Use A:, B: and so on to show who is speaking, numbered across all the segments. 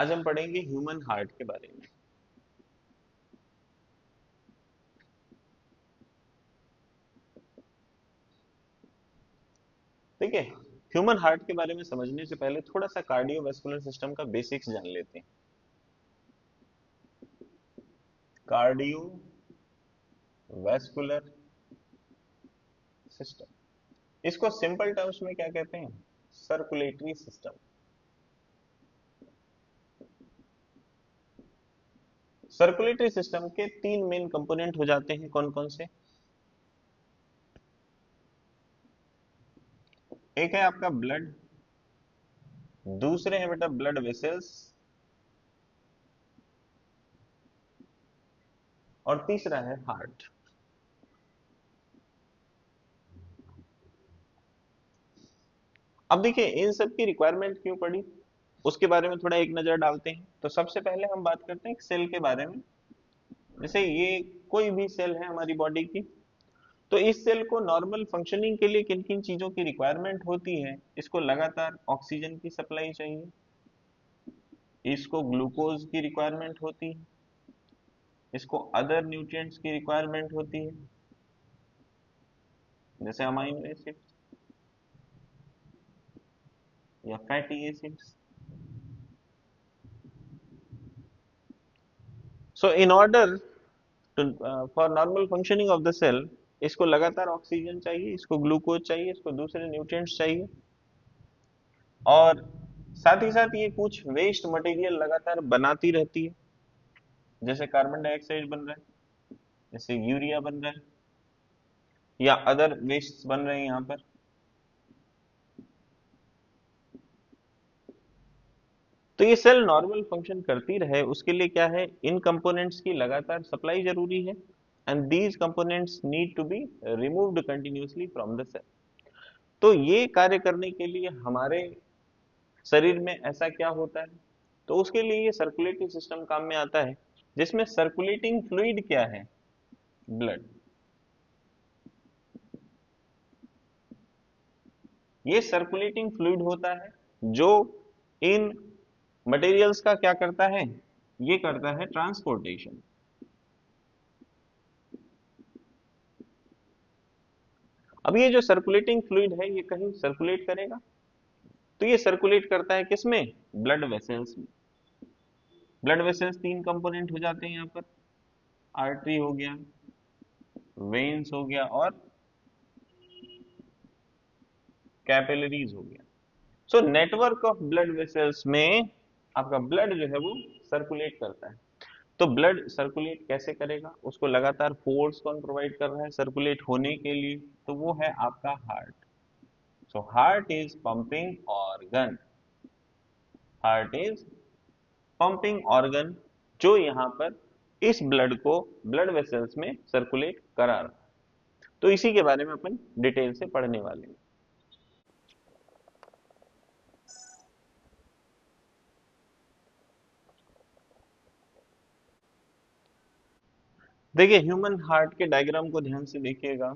A: आज हम पढ़ेंगे ह्यूमन हार्ट के बारे में। ठीक है। ह्यूमन हार्ट के बारे में समझने से पहले थोड़ा सा कार्डियोवैस्कुलर सिस्टम का बेसिक्स जान लेते हैं। कार्डियोवैस्कुलर सिस्टम, इसको सिंपल टर्म्स में क्या कहते हैं? Circulatory system. सर्कुलेटरी सिस्टम के तीन मेन कंपोनेंट हो जाते हैं, कौन कौन से? एक है आपका ब्लड, दूसरे हैं बेटा ब्लड वेसल्स, और तीसरा है हार्ट। अब देखिए इन सब की रिक्वायरमेंट क्यों पड़ी, उसके बारे में थोड़ा एक नजर डालते हैं। तो सबसे पहले हम बात करते हैं सेल के बारे में। जैसे ये कोई भी सेल है हमारी बॉडी की, तो इस सेल को नॉर्मल फंक्शनिंग के लिए किन किन चीजों की रिक्वायरमेंट होती है? इसको लगातार ऑक्सीजन की सप्लाई चाहिए, इसको ग्लूकोज की रिक्वायरमेंट होती है, इसको अदर न्यूट्रिएंट्स की रिक्वायरमेंट होती है, जैसे अमाइनो एसिड्स या fatty acids. So in order to for normal functioning of the cell, इसको लगातार ऑक्सीजन चाहिए, इसको ग्लूकोज चाहिए, इसको दूसरे न्यूट्रिएंट्स चाहिए, और साथ ही साथ ये कुछ वेस्ट मटेरियल लगातार बनाती रहती है। जैसे कार्बन डाइऑक्साइड बन रहा है, जैसे यूरिया बन रहा है, या अदर वेस्ट बन रहे हैं यहाँ पर। तो ये सेल नॉर्मल फंक्शन करती रहे उसके लिए क्या है, इन कंपोनेंट्स की लगातार सप्लाई जरूरी है। And these components need to be removed continuously from the cell. तो ये कार्य करने के लिए हमारे शरीर में ऐसा क्या होता है, तो उसके लिए ये सर्कुलेटरी सिस्टम काम में आता है, जिसमें सर्कुलेटिंग फ्लूइड क्या है? ब्लड। ये सर्कुलेटिंग फ्लूइड होता है जो इन मटेरियल्स का क्या करता है, ये करता है ट्रांसपोर्टेशन। अब ये जो सर्कुलेटिंग फ्लूइड है ये कहीं सर्कुलेट करेगा, तो ये सर्कुलेट करता है किसमें? ब्लड वेसल्स में। ब्लड वेसल्स तीन कंपोनेंट हो जाते हैं यहाँ पर, आर्टरी हो गया, वेन्स हो गया, और कैपिलरीज हो गया। So network of blood vessels में आपका ब्लड जो है वो सर्कुलेट करता है। तो ब्लड सर्कुलेट कैसे करेगा, उसको लगातार फोर्स कौन प्रोवाइड कर रहा है सर्कुलेट होने के लिए? तो वो है आपका heart. So heart is pumping organ. Heart is pumping organ, जो यहाँ पर इस ब्लड को ब्लड वेसल्स में सर्कुलेट करा रहा है। तो इसी के बारे में अपन डिटेल से पढ़ने वाले हैं। देखिए ह्यूमन हार्ट के डायग्राम को ध्यान से देखिएगा।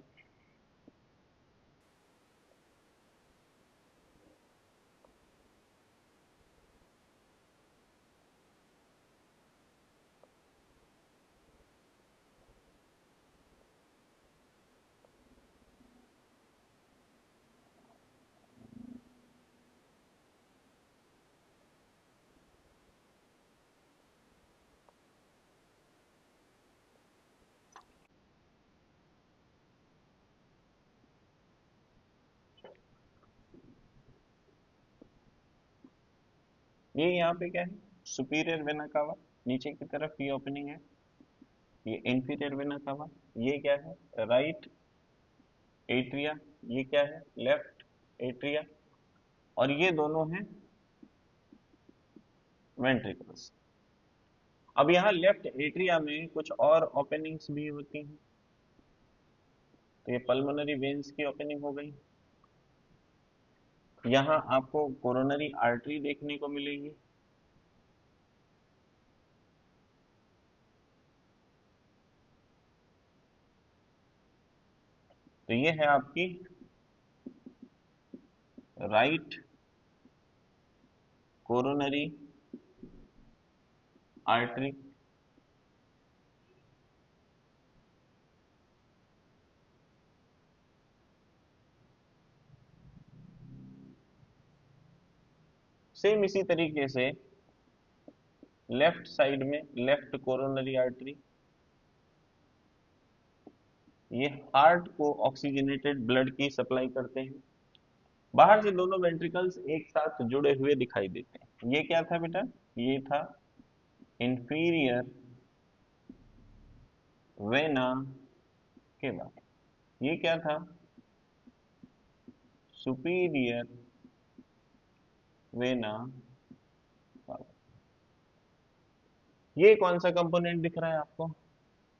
A: ये यहाँ पे क्या है, सुपीरियर वेना कावा, नीचे की तरफ ये ओपनिंग है। ये इंफीरियर वेना कावा, ये क्या है, राइट एट्रिया, ये क्या है, लेफ्ट एट्रिया, और ये दोनों हैं वेंट्रिकल्स। अब यहाँ लेफ्ट एट्रिया में कुछ और ओपनिंग्स भी होती हैं, तो ये पल्मोनरी वेन्स की ओपनिंग हो गई। यहाँ आपको कोरोनरी आर्टरी देखने को मिलेगी। तो ये है आपकी राइट कोरोनरी आर्टरी, सेम इसी तरीके से लेफ्ट साइड में लेफ्ट कोरोनरी आर्टरी, ये हार्ट को ऑक्सीजनेटेड ब्लड की सप्लाई करते हैं। बाहर से दोनों वेंट्रिकल्स एक साथ जुड़े हुए दिखाई देते हैं। ये क्या था बेटा? ये था इंफीरियर वेना केवा। ये क्या था? Superior vena cava. ये कौन सा कंपोनेंट दिख रहा है आपको?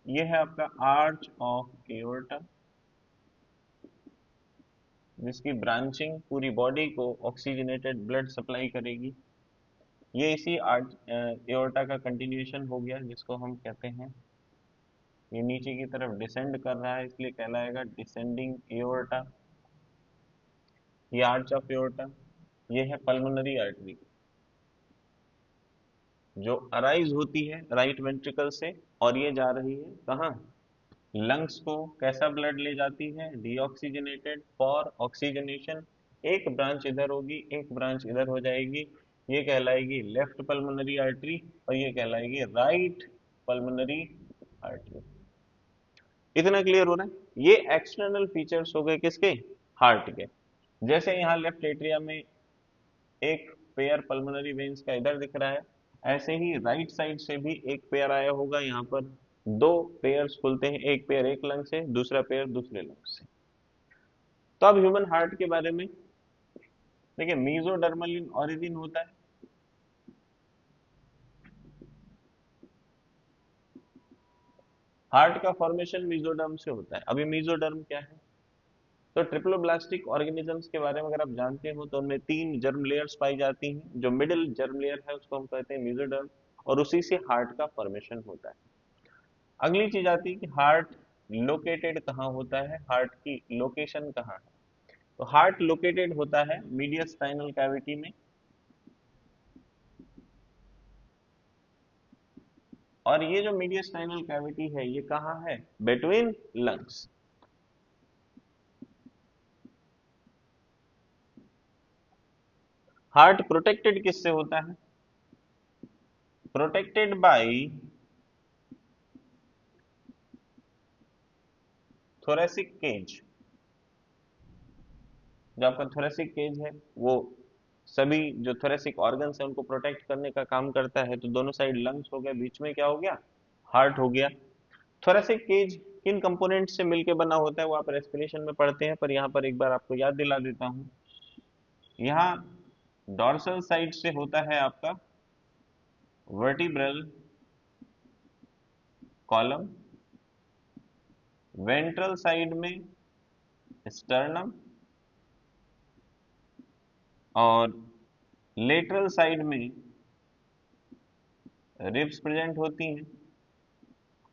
A: ये है आपका आर्च ऑफ एओर्टा, जिसकी ब्रांचिंग पूरी बॉडी को ऑक्सीजनेटेड ब्लड सप्लाई करेगी। ये इसी आर्च एओर्टा का कंटिन्यूएशन हो गया, जिसको हम कहते हैं, ये नीचे की तरफ डिसेंड कर रहा है इसलिए कहलाएगा डिसेंडिंग एओर्टा। ये आर्च ऑफ एओर्टा, ये है पल्मोनरी आर्टरी, जो अराइज होती है राइट वेंट्रिकल से, और ये जा रही है कहाँ? लंग्स को कैसा ब्लड ले जाती है? Deoxygenated for oxygenation. एक ब्रांच इधर होगी, एक ब्रांच इधर हो जाएगी, ये कहलाएगी लेफ्ट पल्मोनरी आर्टरी, और ये कहलाएगी राइट पल्मोनरी आर्टरी। इतना क्लियर हो रहा है? ये एक्सटर्नल फीचर्स हो गए किसके? हार्ट के। जैसे यहाँ लेफ्ट एट्रिया में एक पेयर पल्मोनरी वेन्स का इधर दिख रहा है, ऐसे ही राइट साइड से भी एक पेयर आया होगा। यहाँ पर दो पेयर्स खुलते हैं, एक पेयर एक लंग से, दूसरा पेयर दूसरे लंग से। तो अब ह्यूमन हार्ट के बारे में देखिए, मीजोडर्मल इन ओरिजिन होता है। हार्ट का फॉर्मेशन मीजोडर्म से होता है। अभी मीजोडर्म क्या है? तो ट्रिप्लोब्लास्टिक ऑर्गेनिजम्स के बारे में अगर आप जानते हो तो उनमें तीन जर्म लेयर्स पाई जाती हैं। जो मिडिल जर्म लेयर है उसको हम कहते हैं मीजोडर्म, और उसी से हार्ट का फॉर्मेशन होता है। अगली चीज आती है कि हार्ट लोकेटेड कहाँ होता है, हार्ट की लोकेशन कहाँ है। तो हार्ट लोकेटेड होता है मीडियस्टाइनल कैविटी में, और ये जो मीडियस्टाइनल कैविटी है ये कहाँ है? Between lungs. हार्ट प्रोटेक्टेड किससे होता है? Protected by thoracic cage. जो आपका थोरेसिक केज है वो सभी जो थोरेसिक ऑर्गन्स है उनको प्रोटेक्ट करने का काम करता है। तो दोनों साइड लंग्स हो गए, बीच में क्या हो गया? हार्ट हो गया। थोरेसिक केज किन कंपोनेंट से मिलकर बना होता है वो आप रेस्पिरेशन में पढ़ते हैं, पर यहाँ पर एक बार आपको याद दिला देता हूँ। यहाँ डॉर्सल साइड से होता है आपका वर्टिब्रल कॉलम, वेंट्रल साइड में स्टर्नम, और लेटरल साइड में रिब्स प्रेजेंट होती हैं,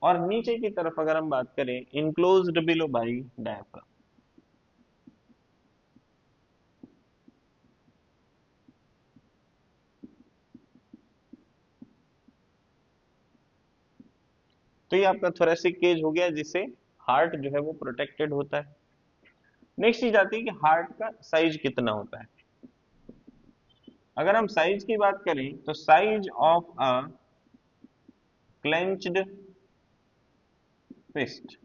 A: और नीचे की तरफ अगर हम बात करें इनक्लोज्ड बिलो बाई डायफ्राम। तो ये आपका थोरेसिक केज हो गया जिससे हार्ट जो है वो प्रोटेक्टेड होता है। नेक्स्ट चीज आती है कि हार्ट का साइज कितना होता है। अगर हम साइज की बात करें तो size of a clenched fist,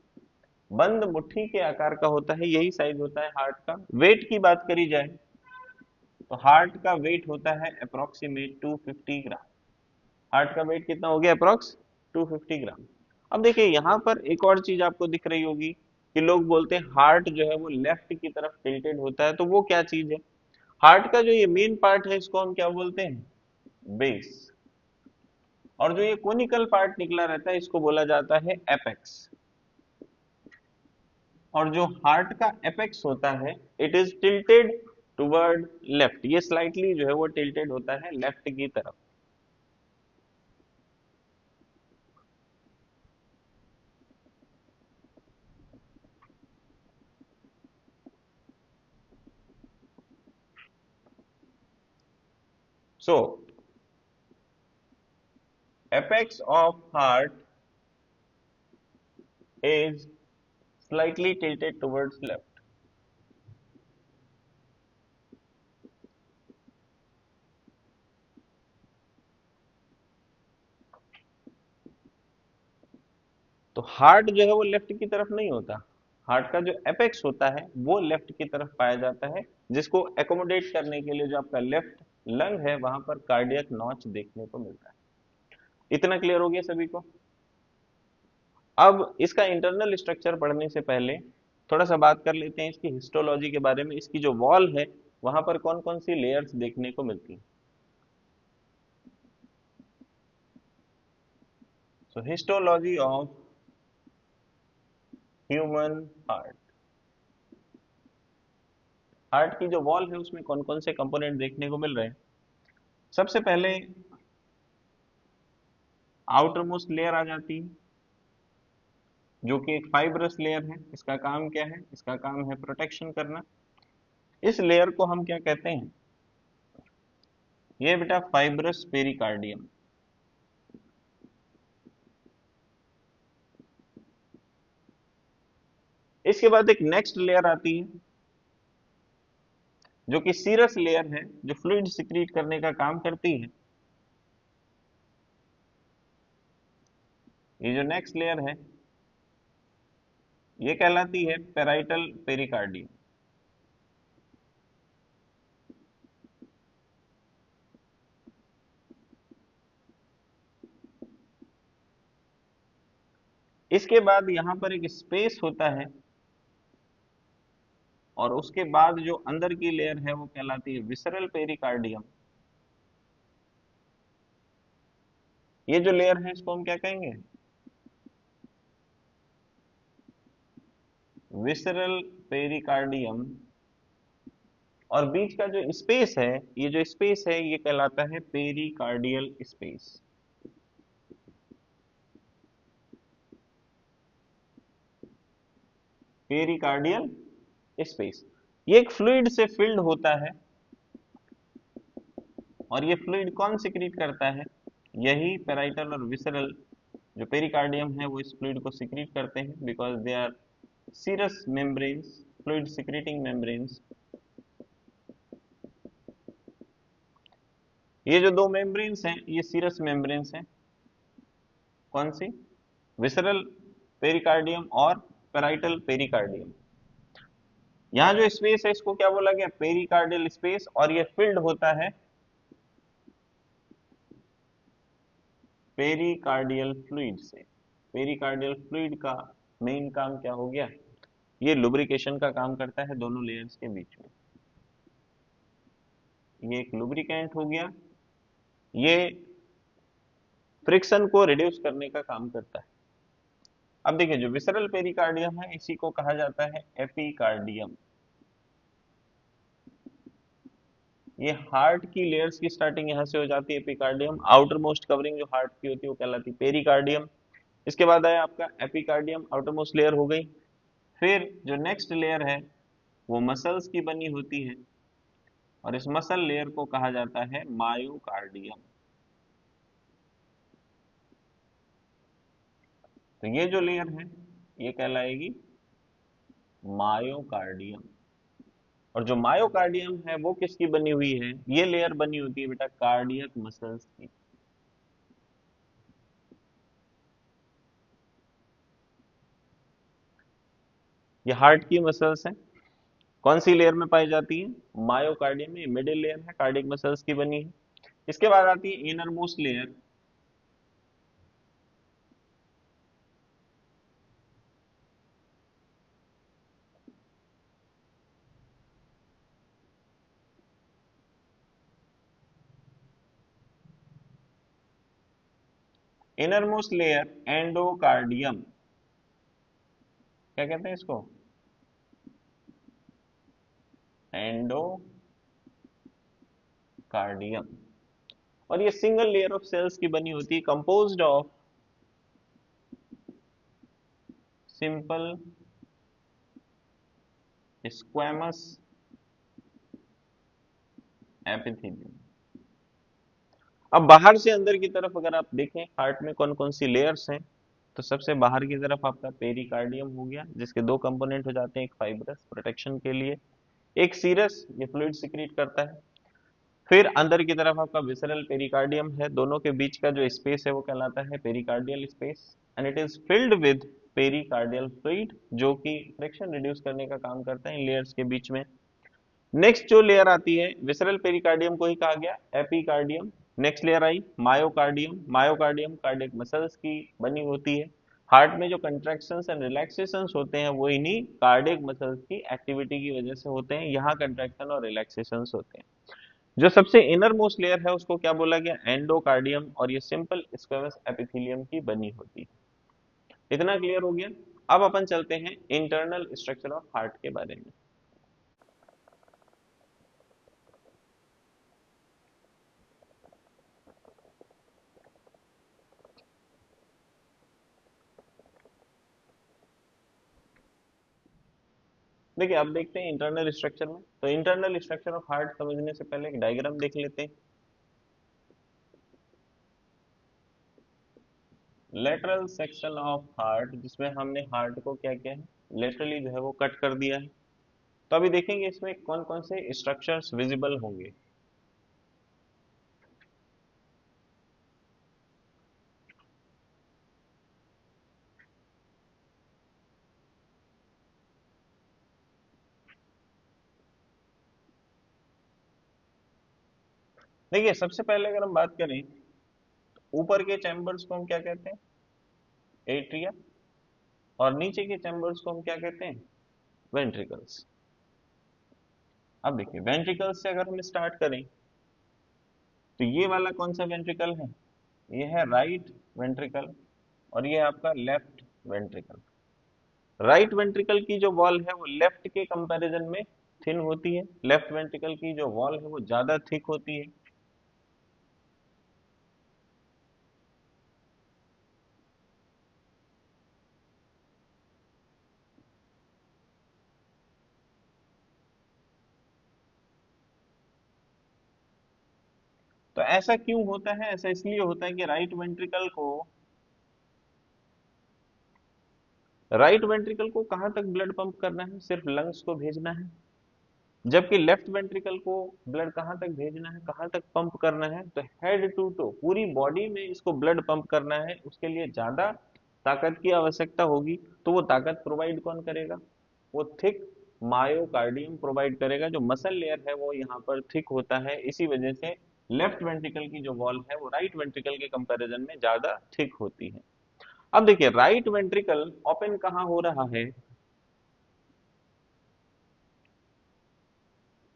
A: बंद मुट्ठी के आकार का होता है, यही साइज होता है हार्ट का। वेट की बात करी जाए तो हार्ट का वेट होता है अप्रोक्सीमेट 250 ग्राम। हार्ट का वेट कितना हो गया? अप्रोक्स 250 ग्राम। अब देखिए यहाँ पर एक और चीज आपको दिख रही होगी कि लोग बोलते हैं हार्ट जो है वो लेफ्ट की तरफ टिल्टेड होता है। तो वो क्या चीज है? हार्ट का जो ये मेन पार्ट है इसको हम क्या बोलते हैं? बेस। और जो ये कोनिकल पार्ट निकला रहता है इसको बोला जाता है एपेक्स। और जो हार्ट का एपेक्स होता है it is tilted toward left, ये स्लाइटली जो है वो टिल्टेड होता है लेफ्ट की तरफ। सो apex of heart is slightly tilted towards left. तो हार्ट जो है वो लेफ्ट की तरफ नहीं होता, हार्ट का जो एपेक्स होता है वो लेफ्ट की तरफ पाया जाता है, जिसको एकोमोडेट करने के लिए जो आपका लेफ्ट लंग है वहां पर कार्डियक नॉच देखने को मिलता है। इतना क्लियर हो गया सभी को? अब इसका इंटरनल स्ट्रक्चर पढ़ने से पहले थोड़ा सा बात कर लेते हैं इसकी हिस्टोलॉजी के बारे में। इसकी जो वॉल है वहां पर कौन कौन सी लेयर्स देखने को मिलती हैं। So histology of human heart, heart की जो वॉल है उसमें कौन कौन से कंपोनेंट देखने को मिल रहे हैं। सबसे पहले आउटर मोस्ट लेयर आ जाती है जो कि एक फाइब्रस लेयर है। इसका काम क्या है? इसका काम है प्रोटेक्शन करना। इस लेयर को हम क्या कहते हैं? ये बेटा फाइब्रस पेरिकार्डियम। इसके बाद एक नेक्स्ट लेयर आती है जो कि सीरस लेयर है, जो फ्लूइड सिक्रीट करने का काम करती है। ये जो नेक्स्ट लेयर है ये कहलाती है पेराइटल पेरिकार्डियम। इसके बाद यहां पर एक स्पेस होता है और उसके बाद जो अंदर की लेयर है वो कहलाती है विसरल पेरिकार्डियम। ये जो लेयर है इसको हम क्या कहेंगे? Visceral pericardium. और बीच का जो स्पेस है, ये जो स्पेस है ये कहलाता है पेरिकार्डियल स्पेस। पेरिकार्डियल स्पेस ये एक फ्लूइड से फिल्ड होता है और ये फ्लूइड कौन सिक्रीट करता है? यही पेराइटल और विसरल जो पेरिकार्डियम है वो इस फ्लूइड को सिक्रीट करते हैं, because they are serous membranes, fluid secreting membranes. ये जो दो मेम्ब्रेन्स हैं ये सीरस मेम्ब्रेन्स हैं। कौन सी? विसरल पेरिकार्डियम और पेराइटल पेरिकार्डियम। यहाँ जो स्पेस है इसको क्या बोला गया? Pericardial space. और ये फिल्ड होता है पेरिकार्डियल फ्लूइड से। पेरिकार्डियल फ्लूइड का मेन काम क्या हो गया? ये लुब्रिकेशन का काम करता है दोनों लेयर्स के बीच में। ये एक लुब्रिकेंट हो गया, ये फ्रिक्शन को रिड्यूस करने का काम करता है। अब देखिए जो विसरल पेरिकार्डियम है इसी को कहा जाता है एपिकार्डियम। ये हार्ट की लेयर्स की स्टार्टिंग यहां से हो जाती है एपिकार्डियम। आउटर मोस्ट कवरिंग जो हार्ट की होती है वो कहलाती है पेरिकार्डियम। इसके बाद आया आपका एपिकार्डियम, आउटर मोस्ट लेयर हो गई। फिर जो नेक्स्ट लेयर है वो मसल्स की बनी होती है और इस मसल लेयर को कहा जाता है मायोकार्डियम। तो ये जो लेयर है ये कहलाएगी मायोकार्डियम। और जो मायोकार्डियम है वो किसकी बनी हुई है? ये लेयर बनी होती है बेटा कार्डियक मसल्स की। ये हार्ट की मसल्स हैं। कौन सी लेयर में पाई जाती है? मायोकार्डियम में। मिडिल लेयर है, कार्डियक मसल्स की बनी है। इसके बाद आती है inner most layer. Inner most layer endocardium. क्या कहते हैं इसको? एंडोकार्डियम। और ये सिंगल लेयर ऑफ सेल्स की बनी होती है, composed of simple squamous epithelium. अब बाहर से अंदर की तरफ अगर आप देखें हार्ट में कौन कौन सी लेयर्स हैं, तो सबसे बाहर की तरफ आपका पेरिकार्डियम हो गया, जिसके दो कंपोनेंट हो जाते हैं, एक फाइब्रस प्रोटेक्शन के लिए, एक सीरस ये फ्लूइड सिक्रीट करता है। फिर अंदर की तरफ आपका विसरल पेरिकार्डियम है, दोनों के बीच का जो स्पेस है वो कहलाता है pericardial space, and it is filled with pericardial fluid, जो कि फ्रिक्शन रिड्यूस करने का काम करता है इन लेयर्स के बीच में। नेक्स्ट जो लेयर आती है विसरल पेरिकार्डियम को ही कहा गया epicardium. Next layer I myocardium. Myocardium cardiac muscles की बनी होती है। हार्ट में जो कंट्रैक्शंस एंड रिलैक्सेशंस होते हैं वो इन्हीं कार्डियक मसल्स की एक्टिविटी की वजह से होते हैं, यहाँ कंट्रैक्शन और रिलैक्सेशंस होते हैं। जो सबसे इनर मोस्ट लेयर है उसको क्या बोला गया, एंडोकार्डियम, और ये सिंपल स्क्वेमस एपिथेलियम की बनी होती है। इतना क्लियर हो गया। अब अपन चलते हैं इंटरनल स्ट्रक्चर ऑफ हार्ट के बारे में। देखिए अब देखते हैं इंटरनल स्ट्रक्चर में, तो इंटरनल स्ट्रक्चर ऑफ हार्ट समझने से पहले एक डायग्राम देख लेते हैं। लेटरल सेक्शन ऑफ हार्ट, जिसमें हमने हार्ट को क्या किया है, लेटरली जो है वो कट कर दिया है। तो अभी देखेंगे इसमें कौन कौन से स्ट्रक्चर्स विजिबल होंगे। देखिए सबसे पहले अगर हम बात करें, ऊपर के चैम्बर्स को हम क्या कहते हैं, एट्रिया, और नीचे के चैम्बर्स को हम क्या कहते हैं, वेंट्रिकल्स। अब देखिए वेंट्रिकल्स से अगर हम स्टार्ट करें, तो ये वाला कौन सा वेंट्रिकल है, ये है राइट वेंट्रिकल, और ये है आपका लेफ्ट वेंट्रिकल। राइट वेंट्रिकल की जो वॉल है वो लेफ्ट के कंपैरिजन में थिन होती है, लेफ्ट वेंट्रिकल की जो वॉल है वो ज्यादा थिक होती है। तो ऐसा क्यों होता है, ऐसा इसलिए होता है कि राइट वेंट्रिकल को कहां तक ब्लड पंप करना है, सिर्फ लंग्स को भेजना है, जबकि लेफ्ट वेंट्रिकल को ब्लड कहां तक भेजना है, कहां तक पंप करना है, तो हेड टू टो पूरी बॉडी में इसको ब्लड पंप करना है, उसके लिए ज्यादा ताकत की आवश्यकता होगी। तो वो ताकत प्रोवाइड कौन करेगा, वो थिक मायोकार्डियम प्रोवाइड करेगा। जो मसल लेयर है वो यहाँ पर थिक होता है, इसी वजह से लेफ्ट वेंट्रिकल की जो वॉल है वो राइट वेंट्रिकल के कंपैरिजन में ज्यादा थिक होती है। अब देखिए राइट वेंट्रिकल ओपन कहाँ हो रहा है,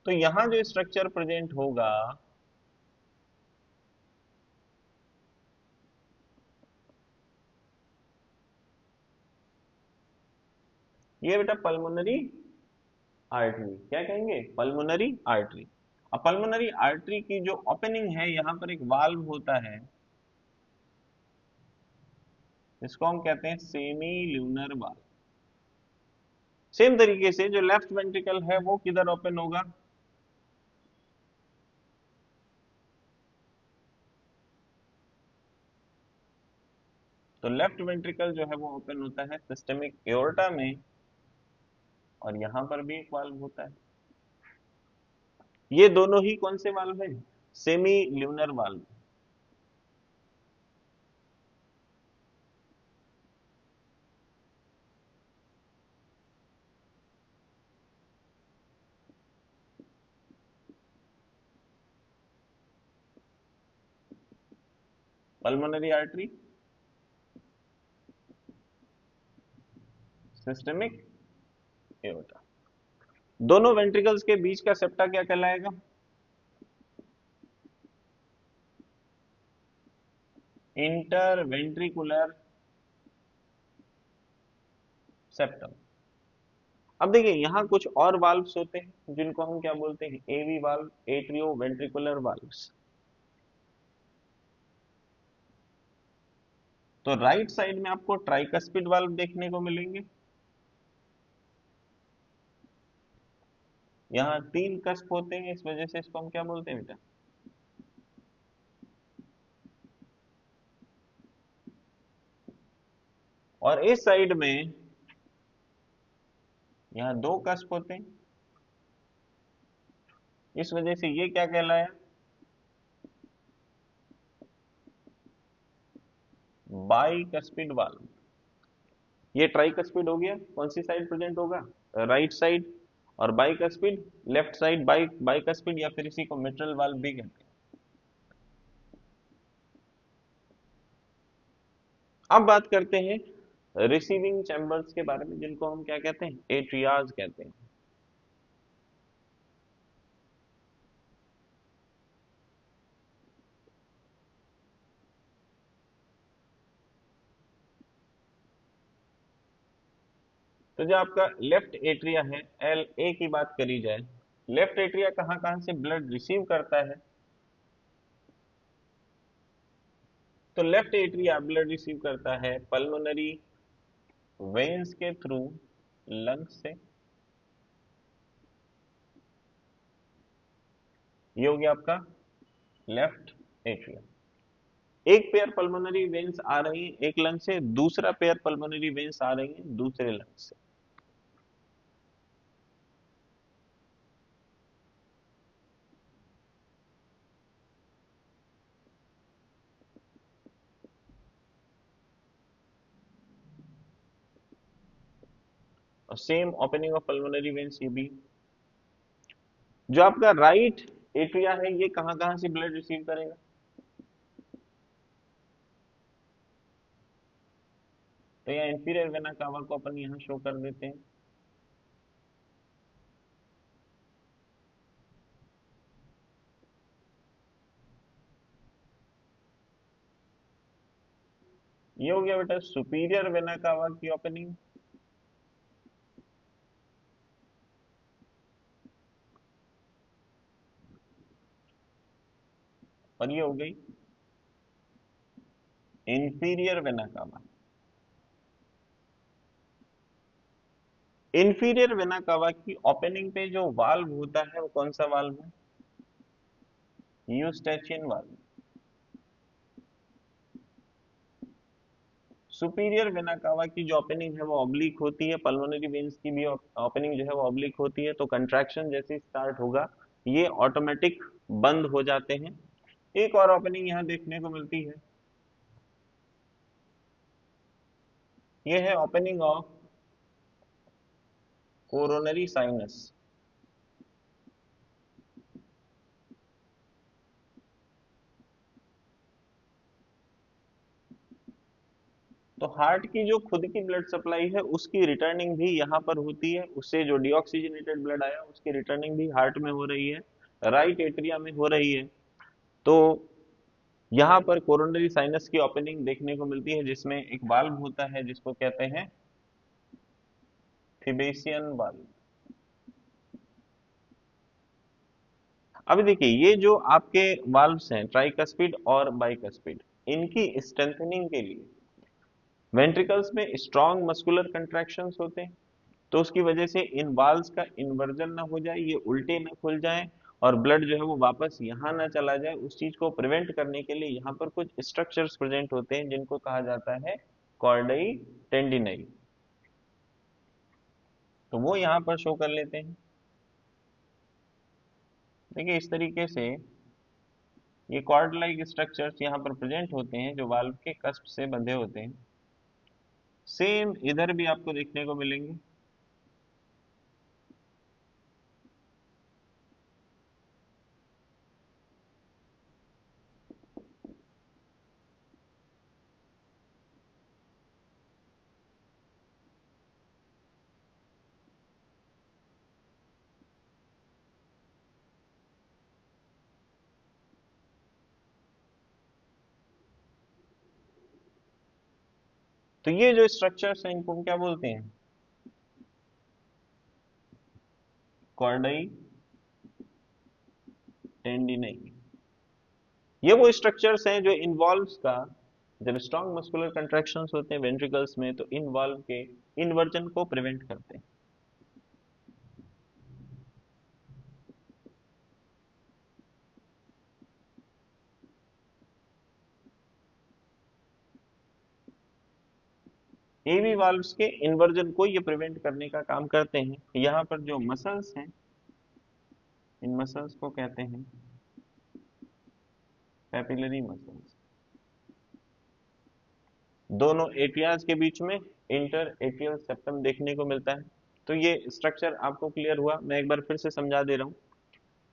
A: तो यहाँ जो स्ट्रक्चर प्रेजेंट होगा, ये बेटा पल्मोनरी आर्टरी, क्या कहेंगे, पल्मोनरी आर्टरी। अब पल्मोनरी आर्टरी की जो ओपनिंग है, यहाँ पर एक वाल्व होता है, इसको हम कहते हैं सेमी ल्यूनर वाल्व। सेम तरीके से जो लेफ्ट वेंट्रिकल है वो किधर ओपन होगा, तो लेफ्ट वेंट्रिकल जो है वो ओपन होता है सिस्टेमिक एओर्टा में, और यहाँ पर भी एक वाल्व होता है। ये दोनों ही कौन से वाल्व हैं, semi lunar valve. Pulmonary artery, systemic aorta. दोनों वेंट्रिकल्स के बीच का सेप्टा क्या कहलाएगा, इंटर वेंट्रिकुलर सेप्टम। अब देखिए यहाँ कुछ और वाल्व्स होते हैं जिनको हम क्या बोलते हैं, एवी वाल्व, एट्रियो वेंट्रिकुलर वाल्व्स। तो राइट साइड में आपको ट्राइकस्पिड वाल्व देखने को मिलेंगे, यहाँ तीन कस्प होते हैं, इस वजह से इसको हम क्या बोलते हैं बेटा, और इस साइड में यहाँ दो कस्प होते हैं, इस वजह से ये क्या कहलाया, बाई कस्पिड वाल्व। ये ट्राई कस्पिड हो गया, कौन सी साइड प्रेजेंट होगा, राइट साइड। और by cuspid left side, by by cuspid या फिर इसी को मिट्रल वाल्व भी कहते हैं। अब बात करते हैं रिसीविंग चैम्बर्स के बारे में, जिनको हम क्या कहते हैं, एट्रियाज कहते हैं। तो जो आपका लेफ्ट एट्रिया है, एल ए की बात करी जाए, लेफ्ट एट्रिया कहाँ कहाँ से ब्लड रिसीव करता है, तो लेफ्ट एट्रिया ब्लड रिसीव करता है पल्मोनरी वेन्स के थ्रू लंग्स से। ये हो गया आपका लेफ्ट एट्रिया। एक पेयर पल्मोनरी वेन्स आ रही है एक लंग से, दूसरा पेयर पल्मोनरी वेन्स आ रही है दूसरे लंग से। और same opening of pulmonary veins ये भी। जो आपका राइट एट्रिया है, ये कहां कहां से ब्लड रिसीव करेगा, तो यहाँ इंफीरियर वेना कावा को अपन यहाँ शो कर देते हैं। ये हो गया बेटा सुपीरियर वेना कावा की ओपनिंग। और ये हो गई inferior vena cava. Inferior vena cava की ओपनिंग पे जो वाल्व होता है वो कौन सा वाल्व है, Eustachian valve. Superior vena cava की जो ओपनिंग है वो ऑब्लिक होती है, पल्मोनरी वेन्स की भी ओपनिंग जो है वो ऑब्लिक होती है, तो कंट्रैक्शन जैसे स्टार्ट होगा ये ऑटोमेटिक बंद हो जाते हैं। एक और ओपनिंग यहाँ देखने को मिलती है, ये है ओपनिंग ऑफ कोरोनरी साइनस। तो हार्ट की जो खुद की ब्लड सप्लाई है उसकी रिटर्निंग भी यहाँ पर होती है, उससे जो डीऑक्सीजनेटेड ब्लड आया उसकी रिटर्निंग भी हार्ट में हो रही है, राइट एट्रिया में हो रही है। तो यहाँ पर कोरोनरी साइनस की ओपनिंग देखने को मिलती है, जिसमें एक वाल्व होता है जिसको कहते हैं फिबेसियन वाल्व। अभी देखिए ये जो आपके वाल्व्स हैं ट्राइकस्पिड और बाइकस्पिड, इनकी स्ट्रेंथनिंग के लिए वेंट्रिकल्स में स्ट्रॉन्ग मस्कुलर कंट्रैक्शंस होते हैं, तो उसकी वजह से इन वाल्व्स का इन्वर्जन ना हो जाए, ये उल्टे ना खुल जाए और ब्लड जो है वो वापस यहाँ ना चला जाए, उस चीज को प्रिवेंट करने के लिए यहाँ पर कुछ स्ट्रक्चर्स प्रेजेंट होते हैं जिनको कहा जाता है कॉर्डई टेंडिनई। तो वो यहाँ पर शो कर लेते हैं। देखिए इस तरीके से ये कॉर्ड लाइक स्ट्रक्चर्स यहाँ पर प्रेजेंट होते हैं जो वाल्व के कस्प से बंधे होते हैं। सेम इधर भी आपको देखने को मिलेंगे। तो ये जो स्ट्रक्चर्स हैं इनको हम क्या बोलते हैं, कॉर्डई टेंडिनई। ये वो स्ट्रक्चर्स हैं जो इन्वॉल्व्स का, जब स्ट्रॉन्ग मस्कुलर कंट्रैक्शंस होते हैं वेंट्रिकल्स में तो इन्वॉल्व के इन्वर्जन को प्रिवेंट करते हैं। एवी वाल्व्स के इन्वर्जन को ये प्रिवेंट करने का काम करते हैं। यहाँ पर जो मसल्स हैं, इन मसल्स को कहते हैं पैपिलरी मसल्स। दोनों एट्रियाज के बीच में इंटर एट्रियल सेप्टम देखने को मिलता है। तो ये स्ट्रक्चर आपको क्लियर हुआ, मैं एक बार फिर से समझा दे रहा हूँ।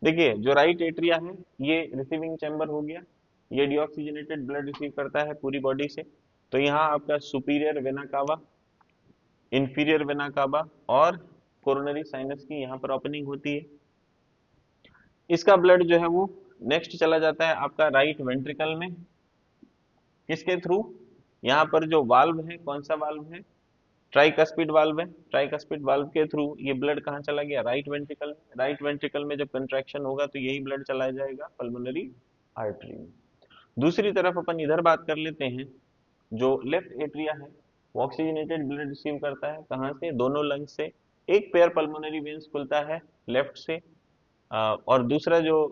A: देखिए, जो राइट एट्रिया है ये रिसीविंग चैम्बर हो गया, ये डीऑक्सीजनेटेड ब्लड रिसीव करता है पूरी बॉडी से। तो यहाँ आपका superior vena cava, inferior vena cava और कोरोनरी साइनस की यहाँ पर ओपनिंग होती है। इसका ब्लड जो है वो नेक्स्ट चला जाता है आपका राइट वेंट्रिकल में। किसके थ्रू? यहाँ पर जो वाल्व है, कौन सा वाल्व है? ट्राइकस्पिड वाल्व है। ट्राइकस्पिड वाल्व के थ्रू ये ब्लड कहाँ चला गया? राइट वेंट्रिकल में। राइट वेंट्रिकल में जब कंट्रैक्शन होगा तो यही ब्लड चला जाएगा पल्मोनरी आर्टरी में। दूसरी तरफ अपन इधर बात कर लेते हैं, जो लेफ्ट एट्रिया है वो ऑक्सीजनेटेड ब्लड रिसीव करता है। कहाँ से? दोनों लंग्स से। एक पेयर पल्मोनरी वेन्स खुलता है लेफ्ट से, और दूसरा जो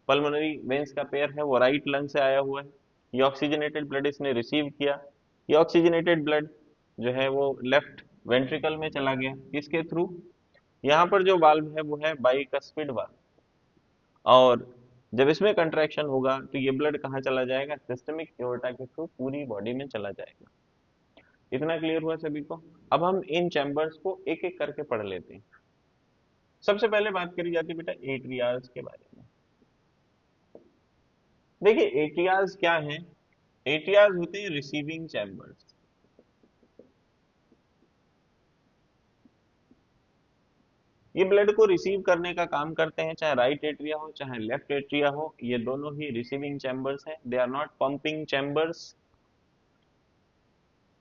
A: पल्मोनरी वेन्स का पेयर है वो राइट लंग से आया हुआ है। ये ऑक्सीजनेटेड ब्लड इसने रिसीव किया। ये ऑक्सीजनेटेड ब्लड जो है वो लेफ्ट वेंट्रिकल में चला गया। किसके थ्रू? यहाँ पर जो वाल्व है वो है बाइकस्पिड वाल्व, और जब इसमें कंट्रैक्शन होगा तो ये ब्लड कहाँ चला जाएगा? सिस्टमिक एओर्टा के थ्रू पूरी बॉडी में चला जाएगा। इतना क्लियर हुआ सभी को? अब हम इन चैम्बर्स को एक एक करके पढ़ लेते हैं। सबसे पहले बात करी जाती है बेटा एट्रियाज के बारे में। देखिए, एट्रियाज क्या है? एट्रियाज होते हैं रिसीविंग चैम्बर्स। ये ब्लड को रिसीव करने का काम करते हैं, चाहे राइट एट्रिया हो चाहे लेफ्ट एट्रिया हो, ये दोनों ही रिसीविंग चैम्बर्स हैं, they are not pumping chambers.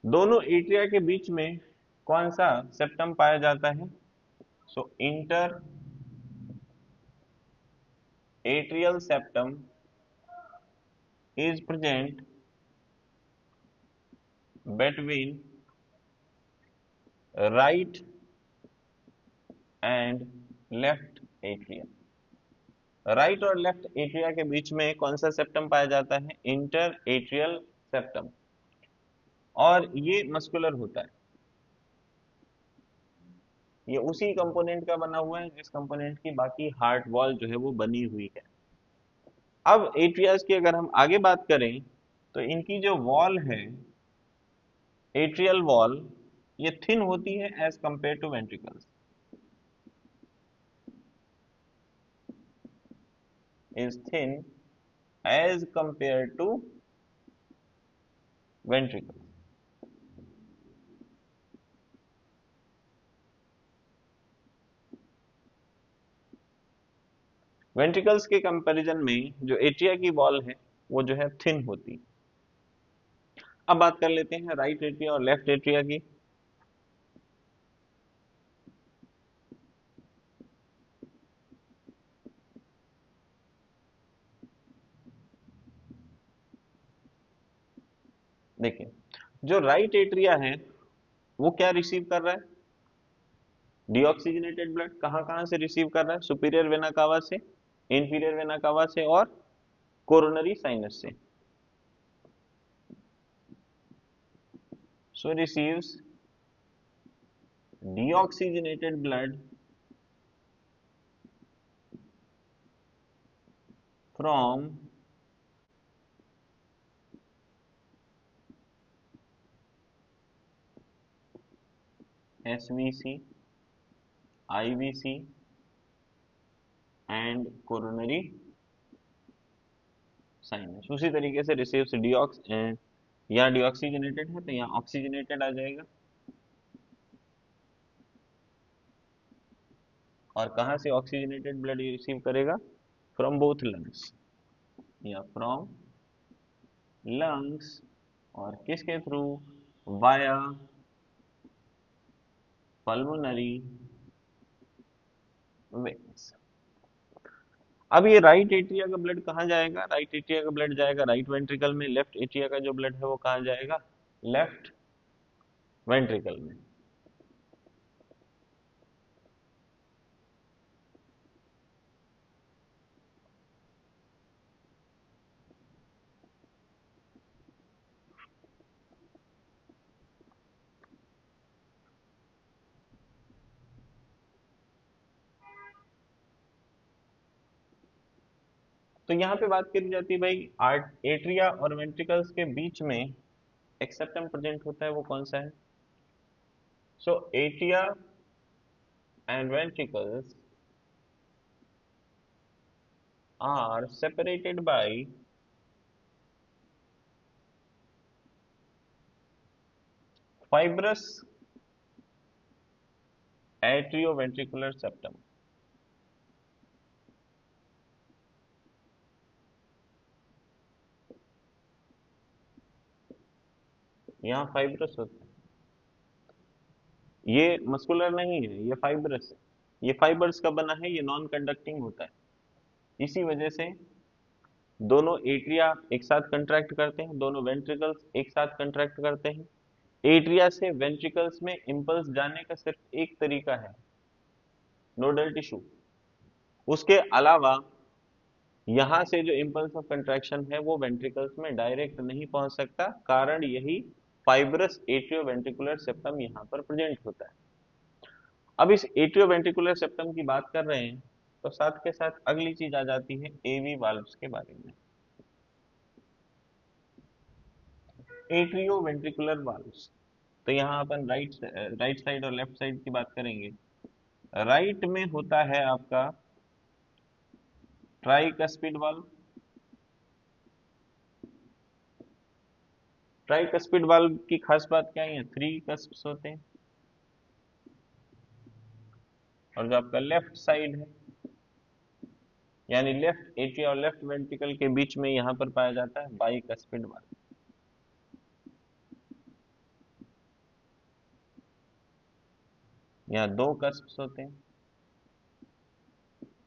A: दोनों एट्रिया के बीच में कौन सा सेप्टम पाया जाता है? So inter atrial septum is present between right and left atrium। Right और लेफ्ट एट्रिया के बीच में कौन सा सेप्टम पाया जाता है? Inter atrial septum. और ये मस्कुलर होता है, ये उसी कंपोनेंट का बना हुआ है जिस कंपोनेंट की बाकी हार्ट वॉल जो है वो बनी हुई है। अब एट्रियाज की अगर हम आगे बात करें तो इनकी जो वॉल है, एट्रियल वॉल, ये थिन होती है as compare to ventricles, is thin as compared to ventricle। Ventricles के कंपैरिजन में जो एट्रिया की वॉल है वो जो है थिन होती है। अब बात कर लेते हैं राइट एट्रिया और लेफ्ट एट्रिया की। देखिए, जो राइट एट्रिया है वो क्या रिसीव कर रहा है? Deoxygenated blood. कहाँ कहाँ से रिसीव कर रहा है? सुपीरियर वेना कावा से, इंफीरियर वेना कावा से और कोरोनरी साइनस से। So receives deoxygenated blood from SVC, IVC and coronary sinus. उसी तरीके से रिसीव्स डीऑक्स, यहाँ डीऑक्सीजनेटेड है तो यहाँ ऑक्सीजनेटेड आ जाएगा। और कहाँ से ऑक्सीजनेटेड ब्लड रिसीव करेगा? फ्रॉम बोथ लंग्स, या फ्रॉम लंग्स, और किसके थ्रू? Via pulmonary veins. अब ये राइट एट्रिया का ब्लड कहाँ जाएगा? राइट एट्रिया का ब्लड जाएगा राइट वेंट्रिकल में। लेफ्ट एट्रिया का जो ब्लड है वो कहाँ जाएगा? लेफ्ट वेंट्रिकल में। तो यहाँ पे बात करी जाती है भाई, आर्ट एट्रिया और वेंट्रिकल्स के बीच में एक सेप्टम प्रेजेंट होता है, वो कौन सा है? So atria and ventricles are separated by fibrous atrioventricular septum. यहाँ फाइब्रस होता है, ये मस्कुलर नहीं है, ये फाइब्रस है। ये फाइबर्स का बना है, ये नॉन कंडक्टिंग होता है। इसी वजह से दोनों एट्रिया एक साथ कंट्रैक्ट करते हैं, दोनों वेंट्रिकल्स एक साथ कंट्रैक्ट करते हैं। एट्रिया से वेंट्रिकल्स में इंपल्स जाने का सिर्फ एक तरीका है, नोडल टिश्यू। उसके अलावा यहां से जो इंपल्स ऑफ कंट्रैक्शन है वो वेंट्रिकल्स में डायरेक्ट नहीं पहुंच सकता, कारण यही फाइब्रस एट्रियोवेंट्रिकुलर सेप्टम यहां पर प्रेजेंट होता है। अब इस एट्रियोवेंट्रिकुलर सेप्टम की बात कर रहे हैं, तो साथ के साथ अगली चीज आ जाती है एवी वाल्व्स के बारे में। एट्रियोवेंट्रिकुलर वाल्व्स, तो यहाँ अपन राइट साइड और लेफ्ट साइड की बात करेंगे। राइट में होता है आपका ट्राइकस्पिड वाल्व। ट्राइकस्पिड वाल्व की खास बात क्या है, थ्री कस्प्स होते हैं। और जो आपका लेफ्ट साइड है, यानी लेफ्ट एट्रिया और लेफ्ट वेंट्रिकल के बीच में यहाँ पर पाया जाता है बाइकस्पिड वाल्व। यहाँ दो कस्प्स होते हैं,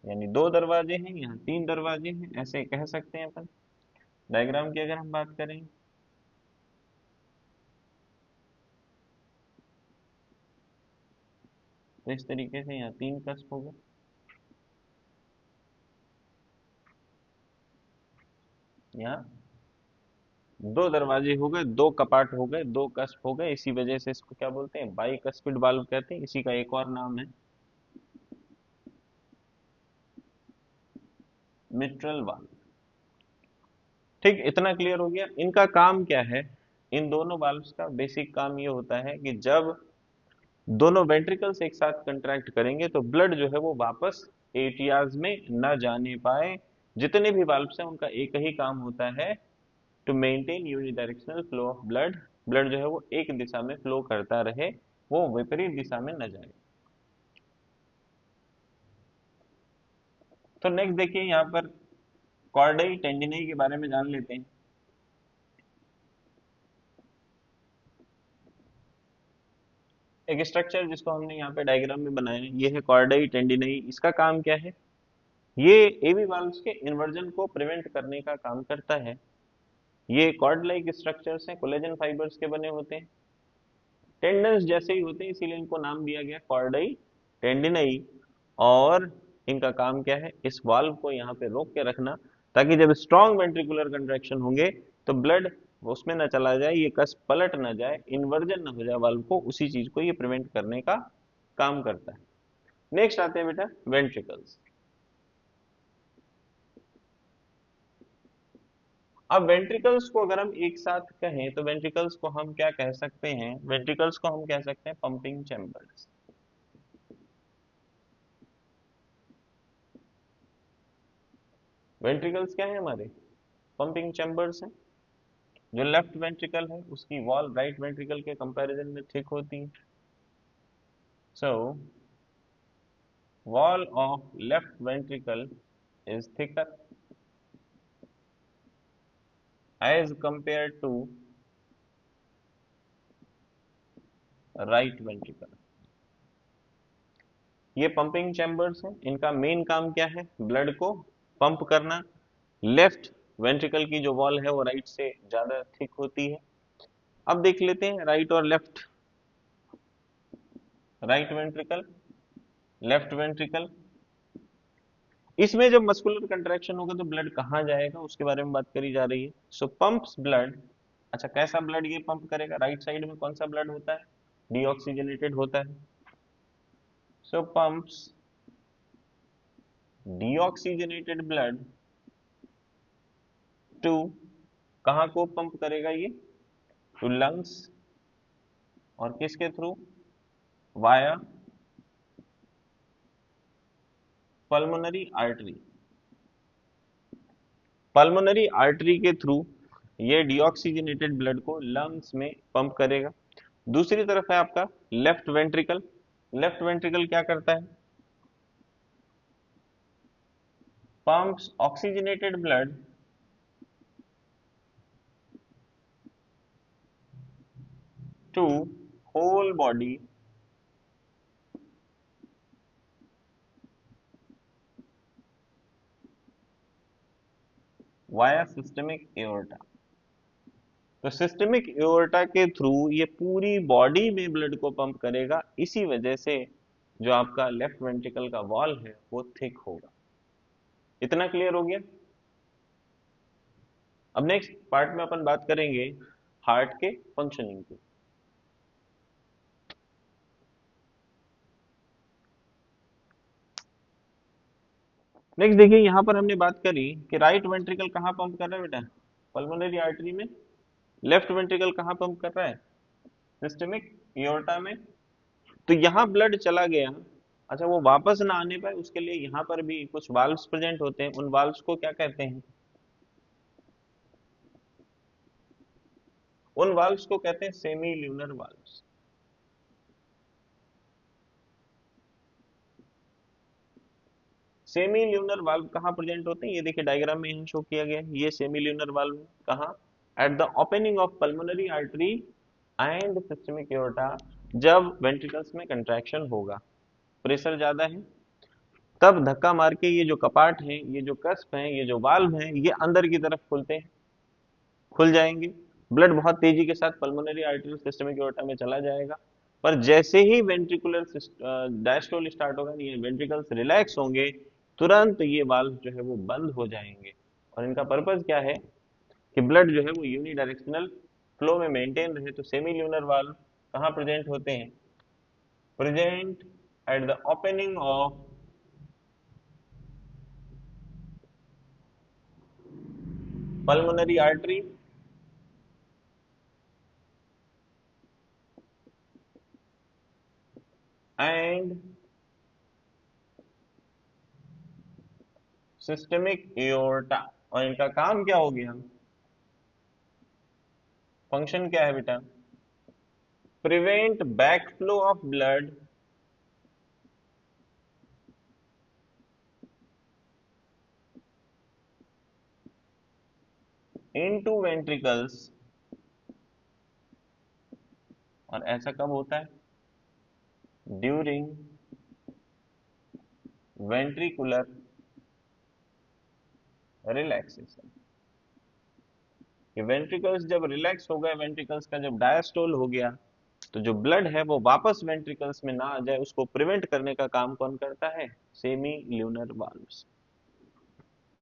A: यानी दो दरवाजे हैं, यहाँ तीन दरवाजे हैं, ऐसे कह सकते हैं अपन। डायग्राम की अगर हम बात करें, तो इस तरीके से यहाँ तीन कस्प हो गए, यहाँ दो दरवाजे हो गए, दो कपाट हो गए, दो कस्प हो गए। इसी वजह से इसको क्या बोलते हैं, बाइकस्पिड वाल्व कहते हैं। इसी का एक और नाम है मिट्रल वाल्व। ठीक, इतना क्लियर हो गया। इनका काम क्या है? इन दोनों वाल्व्स का बेसिक काम ये होता है कि जब दोनों वेंट्रिकल्स एक साथ कंट्रैक्ट करेंगे तो ब्लड जो है वो वापस एट्रियाज में न जाने पाए। जितने भी वाल्व्स हैं उनका एक ही काम होता है, to maintain unidirectional flow of blood. Blood जो है वो एक दिशा में फ्लो करता रहे, वो विपरीत दिशा में न जाए। तो नेक्स्ट देखिए, यहाँ पर कॉर्डई टेंडिनई के बारे में जान लेते हैं। एक स्ट्रक्चर जिसको हमने यहाँ पे डायग्राम में बनाया है, ये है कॉर्डई टेंडिनई। इसका काम क्या है? ये एवी वाल्व्स के इन्वर्जन को प्रिवेंट करने का काम करता है। ये कॉर्ड लाइक स्ट्रक्चर्स हैं, कोलेजन फाइबर्स के बने होते हैं, टेंडन्स जैसे ही होते हैं, इसीलिए इनको नाम दिया गया कॉर्डई टेंडिनई। और इनका काम क्या है, इस वाल्व को यहाँ पे रोक के रखना, ताकि जब स्ट्रॉन्ग वेंट्रिकुलर कंट्रैक्शन होंगे तो ब्लड उसमें न चला जाए, ये कस पलट न जाए, इन्वर्जन न हो जाए वाल्व को, उसी चीज को ये प्रिवेंट करने का काम करता है। नेक्स्ट आते हैं बेटा वेंट्रिकल्स। अब वेंट्रिकल्स को अगर हम एक साथ कहें तो वेंट्रिकल्स को हम क्या कह सकते हैं? वेंट्रिकल्स को हम कह सकते हैं पंपिंग चैम्बर्स। वेंट्रिकल्स क्या है हमारे? पंपिंग चैम्बर्स हैं। जो लेफ्ट वेंट्रिकल है उसकी वॉल राइट वेंट्रिकल के कंपैरिजन में थिक होती है। So wall of left ventricle is thicker as compare to right ventricle. ये पंपिंग चैम्बर्स हैं, इनका मेन काम क्या है? ब्लड को पंप करना। लेफ्ट वेंट्रिकल की जो वॉल है वो राइट से ज्यादा थिक होती है। अब देख लेते हैं राइट और left. Right ventricle, left ventricle, इसमें जब मस्कुलर कंट्रैक्शन होगा तो ब्लड कहाँ जाएगा उसके बारे में बात करी जा रही है। सो पंप्स ब्लड। अच्छा, कैसा ब्लड ये पंप करेगा? राइट साइड में कौन सा ब्लड होता है? डीऑक्सीजनेटेड होता है। सो पंप्स डीऑक्सीजनेटेड ब्लड टू कहाँ को पंप करेगा ये, टू लंग्स, और किसके through, via pulmonary artery. Pulmonary artery के थ्रू ये डीऑक्सीजनेटेड ब्लड को लंग्स में पंप करेगा। दूसरी तरफ है आपका लेफ्ट वेंट्रिकल। लेफ्ट वेंट्रिकल क्या करता है, pumps oxygenated blood to whole body via systemic aorta. तो सिस्टमिक एओर्टा के थ्रू ये पूरी बॉडी में ब्लड को पंप करेगा, इसी वजह से जो आपका लेफ्ट वेंट्रिकल का वॉल है वो थिक होगा। इतना क्लियर हो गया। अब नेक्स्ट पार्ट में अपन बात करेंगे हार्ट के फंक्शनिंग की। नेक्स्ट देखिए, यहां पर हमने बात करी कि राइट वेंट्रिकल कहाँ पंप कर रहा है बेटा, पल्मोनरी आर्टरी में। लेफ्ट वेंट्रिकल कहाँ पंप कर रहा है, सिस्टमिक एओर्टा में। तो यहाँ ब्लड चला गया, अच्छा वो वापस ना आने पाए उसके लिए यहाँ पर भी कुछ वाल्व्स प्रेजेंट होते हैं। उन वाल्व्स को क्या कहते हैं, उन वाल्व्स को कहते हैं semi lunar valves. Semi lunar valve कहाँ प्रेजेंट होते हैं, ये देखिए डायग्राम में यहाँ शो किया गया है। ये सेमी ल्यूनर वाल्व कहाँ, at the opening of pulmonary artery and systemic aorta. जब वेंट्रिकल्स में कंट्रैक्शन होगा, प्रेशर ज्यादा है, तब धक्का मार के ये जो कपाट हैं, ये जो कस्प हैं, ये जो वाल्व हैं, ये अंदर की तरफ खुलते हैं, खुल जाएंगे। ब्लड बहुत तेजी के साथ पल्मोनरी आर्टरी सिस्टमिक एओर्टा में चला जाएगा। पर जैसे ही वेंट्रिकुलर डायस्टोल स्टार्ट होगा, ये वेंट्रिकल्स रिलैक्स होंगे, तुरंत ये वाल्व जो है वो बंद हो जाएंगे। और इनका पर्पज क्या है कि ब्लड जो है वो यूनिडायरेक्शनल फ्लो में मेंटेन रहे। तो सेमी ल्यूनर वाल्व कहाँ प्रेजेंट होते हैं, present at the opening of pulmonary artery and systemic aorta। और इनका काम क्या हो गया, फंक्शन क्या है बेटा, prevent backflow of blood into ventricles. और ऐसा कब होता है, ड्यूरिंग वेंट्रिकुलर रिलैक्सेशन। ये वेंट्रिकल्स जब रिलैक्स हो गए, वेंट्रिकल्स का जब डायस्टोल हो गया, तो जो ब्लड है वो वापस वेंट्रिकल्स में ना आ जाए, उसको प्रिवेंट करने का काम कौन करता है, सेमी ल्यूनर वाल्व्स।